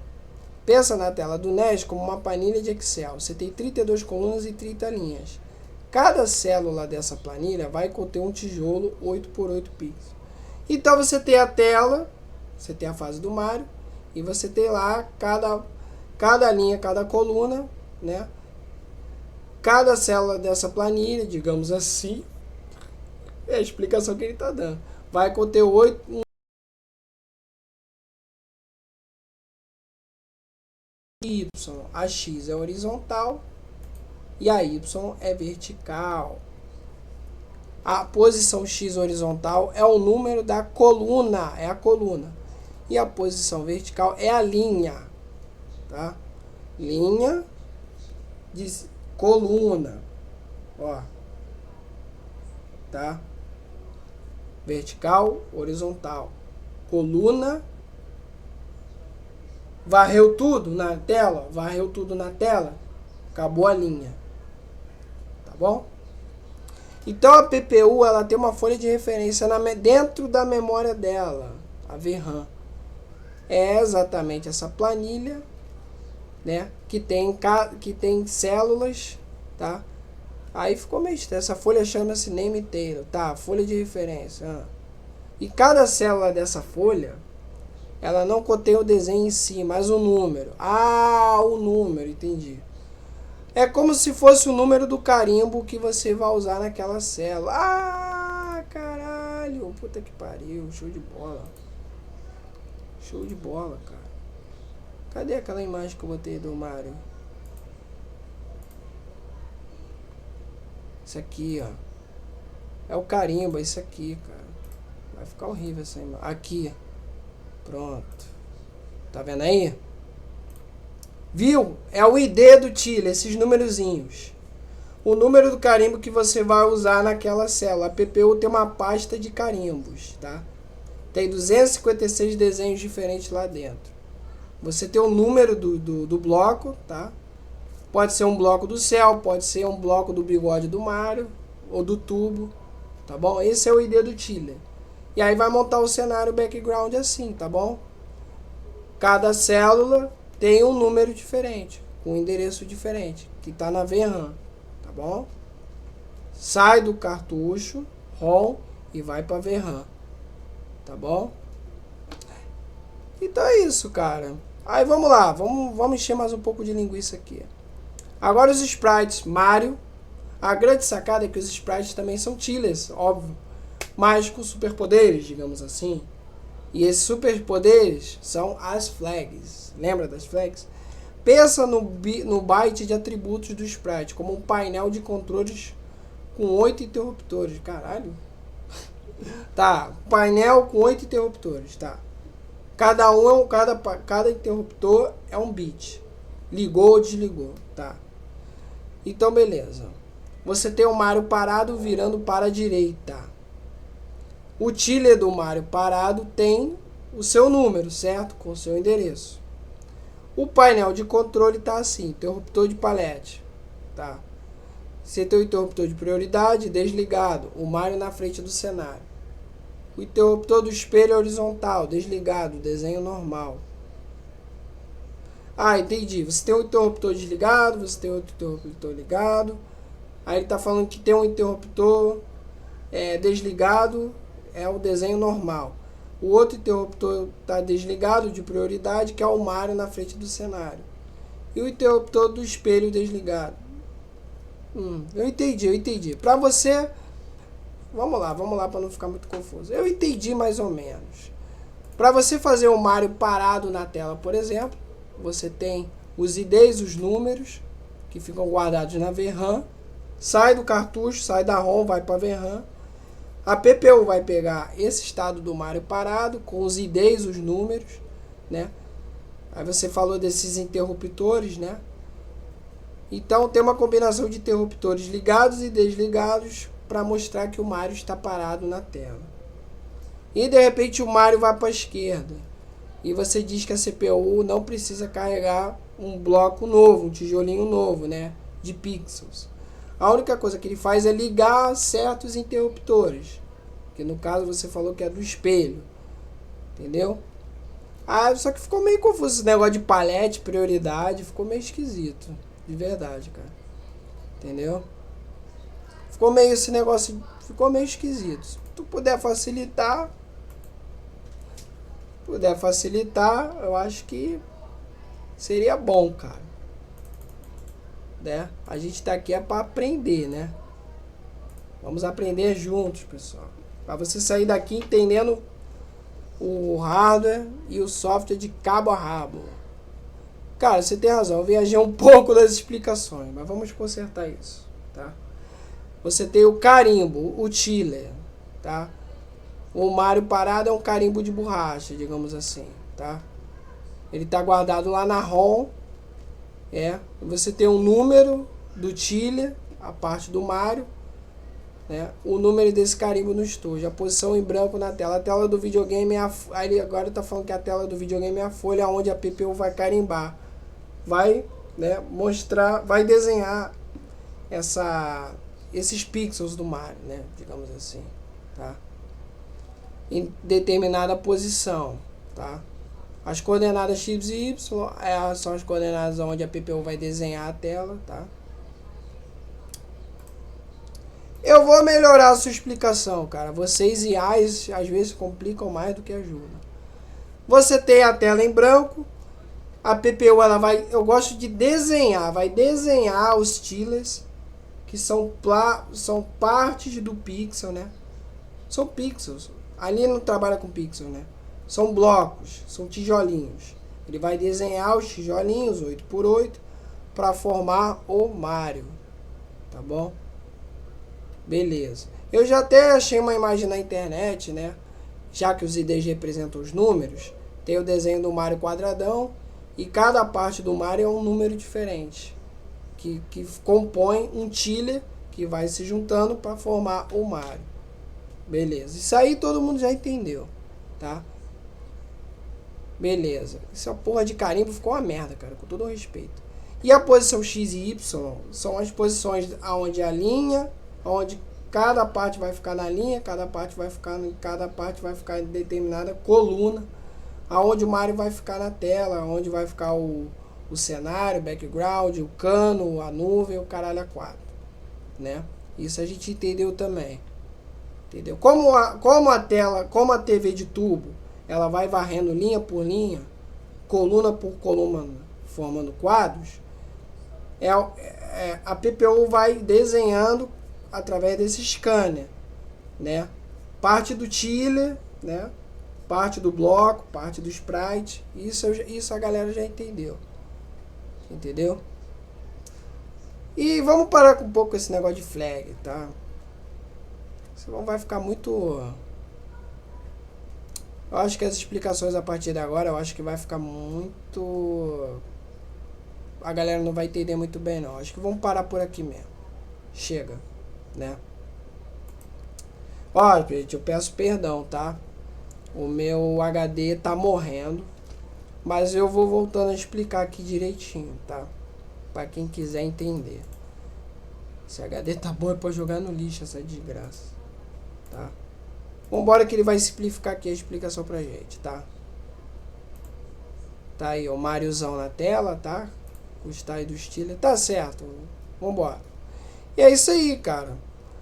Pensa na tela do NES como uma planilha de Excel. Você tem 32 colunas e 30 linhas. Cada célula dessa planilha vai conter um tijolo 8 por 8 pixels. Então você tem a tela, você tem a fase do Mario, E você tem lá cada linha, cada coluna, né? Cada célula dessa planilha, digamos assim, é a explicação que ele está dando. Vai conter 8 Y. A X é horizontal e a Y é vertical. A posição X horizontal é o número da coluna, é a coluna. E a posição vertical é a linha, tá? Linha de coluna, ó, tá? Vertical, horizontal. Coluna. Varreu tudo na tela? Varreu tudo na tela? Acabou a linha. Tá bom? Então a PPU ela tem uma folha de referência dentro da memória dela, a VRAM. É exatamente essa planilha, né, que tem células, tá? Aí ficou meio estranho. Essa folha chama-se name table, tá? Folha de referência. E cada célula dessa folha, ela não contém o desenho em si, mas o número. Ah, o número, entendi. É como se fosse o número do carimbo que você vai usar naquela célula. Ah, caralho. Puta que pariu. Show de bola. Show de bola, cara. Cadê aquela imagem que eu botei do Mario? Isso aqui, ó. É o carimbo, é isso aqui, cara. Vai ficar horrível essa imagem. Aqui. Pronto. Tá vendo aí? Viu? É o ID do Tiller, esses numerozinhos. O número do carimbo que você vai usar naquela célula. A PPU tem uma pasta de carimbos, tá? Tem 256 desenhos diferentes lá dentro. Você tem o número do bloco, tá? Pode ser um bloco do céu, pode ser um bloco do bigode do Mario, ou do tubo, tá bom? Esse é o ID do Tiller. E aí vai montar o cenário background assim, tá bom? Cada célula tem um número diferente, com um endereço diferente, que está na VRAM, tá bom? Sai do cartucho ROM e vai para VRAM, tá bom? Então é isso, cara. Aí vamos lá, vamos encher mais um pouco de linguiça aqui. Agora os sprites Mario. A grande sacada é que os sprites também são Tillers, óbvio, mas com superpoderes, digamos assim. E esses superpoderes são as flags. Lembra das flags? Pensa no byte de atributos do sprite como um painel de controles com 8 interruptores. Caralho. Tá, painel com 8 interruptores, tá? Cada interruptor é um bit. Ligou ou desligou, tá? Então, beleza. Você tem o Mario parado virando para a direita. O Tiller do Mario parado tem o seu número, certo? Com o seu endereço. O painel de controle está assim, interruptor de palete, tá? Você tem o interruptor de prioridade desligado, o Mario na frente do cenário. O interruptor do espelho horizontal, desligado, desenho normal. Ah, entendi. Você tem um interruptor desligado, você tem outro interruptor ligado. Aí ele está falando que tem um interruptor desligado, é o desenho normal. O outro interruptor está desligado de prioridade, que é o Mario na frente do cenário. E o interruptor do espelho desligado. Eu entendi. Para você, vamos lá para não ficar muito confuso. Eu entendi mais ou menos. Para você fazer o Mario parado na tela, por exemplo, você tem os IDs, os números, que ficam guardados na VRAM. Sai do cartucho, sai da ROM, vai para a VRAM. A PPU vai pegar esse estado do Mario parado, com os IDs, os números, né? Aí você falou desses interruptores, né? Então tem uma combinação de interruptores ligados e desligados para mostrar que o Mario está parado na tela. E de repente o Mario vai para a esquerda. E você diz que a CPU não precisa carregar um bloco novo, um tijolinho novo, né? De pixels. A única coisa que ele faz é ligar certos interruptores. Que no caso você falou que é do espelho. Entendeu? Ah, só que ficou meio confuso esse negócio de palete, prioridade. Ficou meio esquisito. De verdade, cara. Entendeu? Ficou meio esse negócio. Ficou meio esquisito. Se tu puder facilitar. puder facilitar, eu acho que seria bom, cara. Né? A gente tá aqui é para aprender, né? Vamos aprender juntos, pessoal. Para você sair daqui entendendo o hardware e o software de cabo a rabo. Cara, você tem razão, eu viajei um pouco das explicações, mas vamos consertar isso, tá? Você tem o carimbo, o chiller, tá? O Mario parado é um carimbo de borracha, digamos assim, tá? Ele tá guardado lá na ROM, você tem um número do chiller, a parte do Mario, né? O número desse carimbo no estojo, a posição em branco na tela. A tela do videogame é aí ele agora está falando que a tela do videogame é a folha onde a PPU vai carimbar. Vai, né, mostrar, vai desenhar esses pixels do Mario, né, digamos assim, tá? Em determinada posição, tá? As coordenadas x e y são as coordenadas onde a PPU vai desenhar a tela, tá? Eu vou melhorar a sua explicação, cara. Vocês IAs às vezes complicam mais do que ajudam. Você tem a tela em branco. A PPU ela vai, eu gosto de desenhar, vai desenhar os chillers que são partes do pixel, né? São pixels. Ali não trabalha com pixel, né? São blocos, são tijolinhos. Ele vai desenhar os tijolinhos 8x8 para formar o Mario, tá bom? Beleza. Eu já até achei uma imagem na internet, né? Já que os IDs representam os números, tem o desenho do Mario quadradão e cada parte do Mario é um número diferente, que compõe um chiller que vai se juntando para formar o Mario. Beleza. Isso aí todo mundo já entendeu, tá? Beleza. Essa porra de carimbo ficou uma merda, cara, com todo o respeito. E a posição X e Y são as posições onde a linha, onde cada parte vai ficar na linha, cada parte vai ficar em determinada coluna, aonde o Mario vai ficar na tela, onde vai ficar o cenário, o background, o cano, a nuvem, o caralho a quatro, né? Isso a gente entendeu também. Entendeu? Como a TV de tubo, ela vai varrendo linha por linha, coluna por coluna, formando quadros, a PPU vai desenhando através desse scanner, né? Parte do chiller, né? Parte do bloco, parte do sprite. Isso a galera já entendeu. Entendeu? E vamos parar com um pouco esse negócio de flag, tá? Senão vai ficar muito... Eu acho que as explicações a partir de agora, eu acho que vai ficar muito... A galera não vai entender muito bem, não. Acho que vamos parar por aqui mesmo. Chega, né? Olha, gente, eu peço perdão, tá? O meu HD tá morrendo. Mas eu vou voltando a explicar aqui direitinho, tá? Pra quem quiser entender. Esse HD tá bom, é pra jogar no lixo essa desgraça, tá? Vambora que ele vai simplificar aqui a explicação pra gente, tá? Tá aí, o Mariozão na tela, tá? O style do estilo. Tá certo. Vambora. E é isso aí, cara.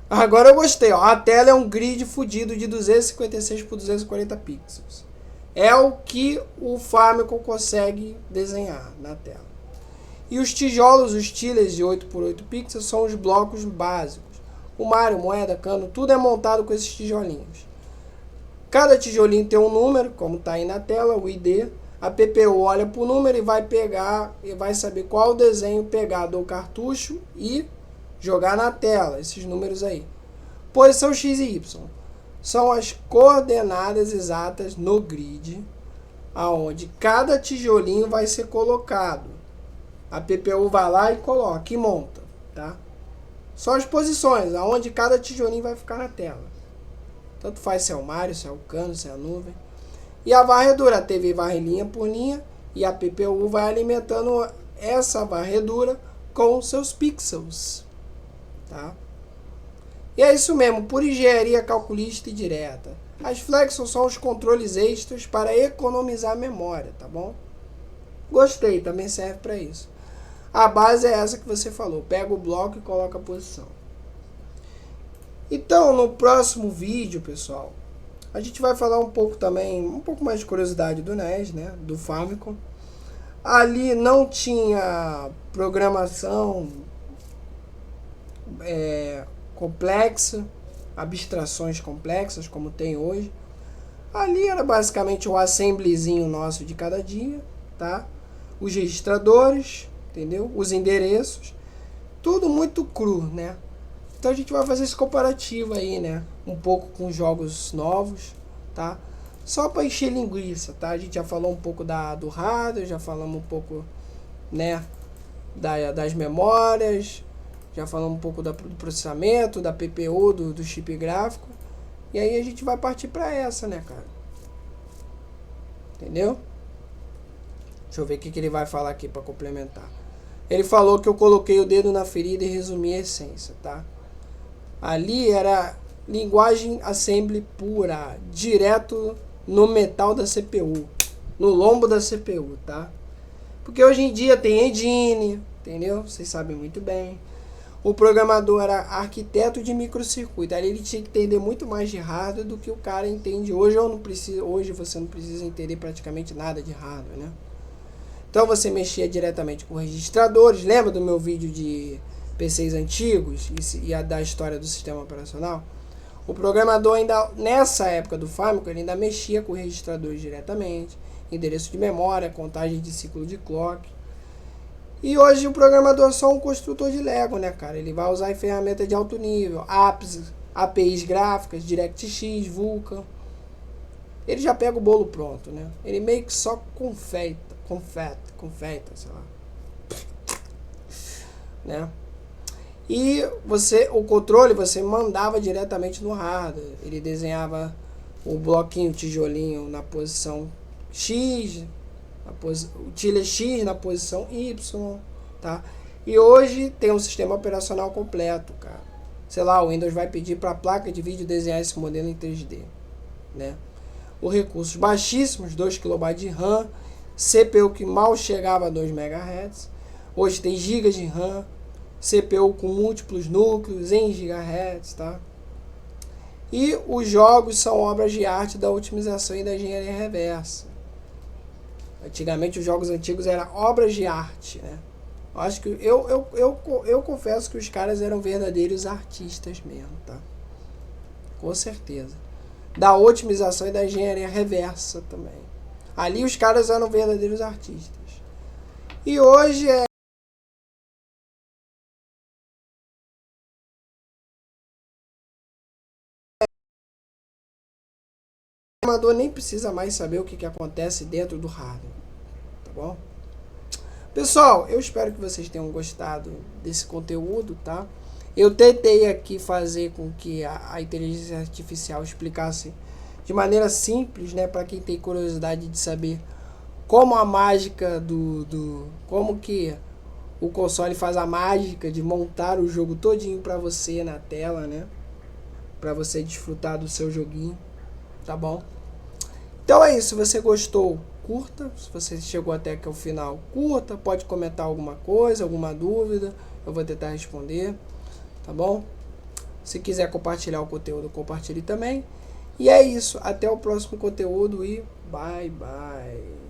Agora eu gostei, ó. A tela é um grid fudido de 256 por 240 pixels. É o que o Famicom consegue desenhar na tela. E os tijolos, os chillers de 8 por 8 pixels são os blocos básicos. O Mario, moeda, cano, tudo é montado com esses tijolinhos. Cada tijolinho tem um número, como tá aí na tela, o ID. A PPU olha para o número e vai pegar e vai saber qual desenho pegar do cartucho e jogar na tela, esses números aí. Posição X e Y são as coordenadas exatas no grid, aonde cada tijolinho vai ser colocado. A PPU vai lá e coloca e monta, tá? São as posições, aonde cada tijolinho vai ficar na tela. Tanto faz se é o Mario, se é o cano, se é a nuvem. E a varredura, a TV varre linha por linha e a PPU vai alimentando essa varredura com seus pixels, tá? E é isso mesmo, por engenharia calculística e direta. As flexos são os controles extras para economizar memória, tá bom? Gostei, também serve para isso. A base é essa que você falou, pega o bloco e coloca a posição. Então, no próximo vídeo, pessoal, A gente vai falar um pouco também, um pouco mais de curiosidade do NES, né? Do Famicom. Ali não tinha programação complexa, abstrações complexas como tem hoje. Ali era basicamente um assemblyzinho nosso de cada dia, tá? Os registradores, entendeu? Os endereços, tudo muito cru, né? Então a gente vai fazer esse comparativo aí, né? Um pouco com jogos novos, tá? Só para encher linguiça, tá? A gente já falou um pouco do hardware, já falamos um pouco, né, das memórias, já falamos um pouco do processamento, da PPU, do chip gráfico. E aí a gente vai partir para essa, né, cara? Entendeu? Deixa eu ver o que ele vai falar aqui para complementar. Ele falou que eu coloquei o dedo na ferida e resumi a essência, tá? Ali era linguagem assembly pura, direto no metal da CPU, no lombo da CPU, tá? Porque hoje em dia tem engine, entendeu? Vocês sabem muito bem. O programador era arquiteto de microcircuito, ali ele tinha que entender muito mais de hardware do que o cara entende hoje. Hoje você não precisa entender praticamente nada de hardware, né? Então você mexia diretamente com registradores. Lembra do meu vídeo de PCs antigos e da história do sistema operacional? O programador ainda, nessa época do Famicom, ele ainda mexia com registradores diretamente, endereço de memória, contagem de ciclo de clock. E hoje o programador é só um construtor de Lego, né, cara? Ele vai usar ferramentas de alto nível, APIs gráficas, DirectX, Vulkan. Ele já pega o bolo pronto, né? Ele meio que só confeita, sei lá. Né? E o controle você mandava diretamente no hardware. Ele desenhava o bloquinho, o tijolinho na posição X, o tile X na posição Y, tá? E hoje tem um sistema operacional completo, cara. Sei lá, o Windows vai pedir para a placa de vídeo desenhar esse modelo em 3D, né? Os recursos baixíssimos, 2 KB de RAM, CPU que mal chegava a 2 MHz. Hoje tem GB de RAM, CPU com múltiplos núcleos em GHz, tá? E os jogos são obras de arte da otimização e da engenharia reversa. Antigamente os jogos antigos eram obras de arte, né? Eu acho que eu confesso que os caras eram verdadeiros artistas mesmo, tá? Com certeza. Da otimização e da engenharia reversa também. Ali os caras eram verdadeiros artistas. E hoje o programador nem precisa mais saber o que acontece dentro do hardware, tá bom? Pessoal, eu espero que vocês tenham gostado desse conteúdo, tá? Eu tentei aqui fazer com que a inteligência artificial explicasse de maneira simples, né, para quem tem curiosidade de saber como a mágica como que o console faz a mágica de montar o jogo todinho para você na tela, né? Para você desfrutar do seu joguinho, tá bom? Então é isso, se você gostou, curta. Se você chegou até aqui ao final, curta. Pode comentar alguma coisa, alguma dúvida, eu vou tentar responder, tá bom? Se quiser compartilhar o conteúdo, compartilhe também. E é isso, até o próximo conteúdo e bye bye.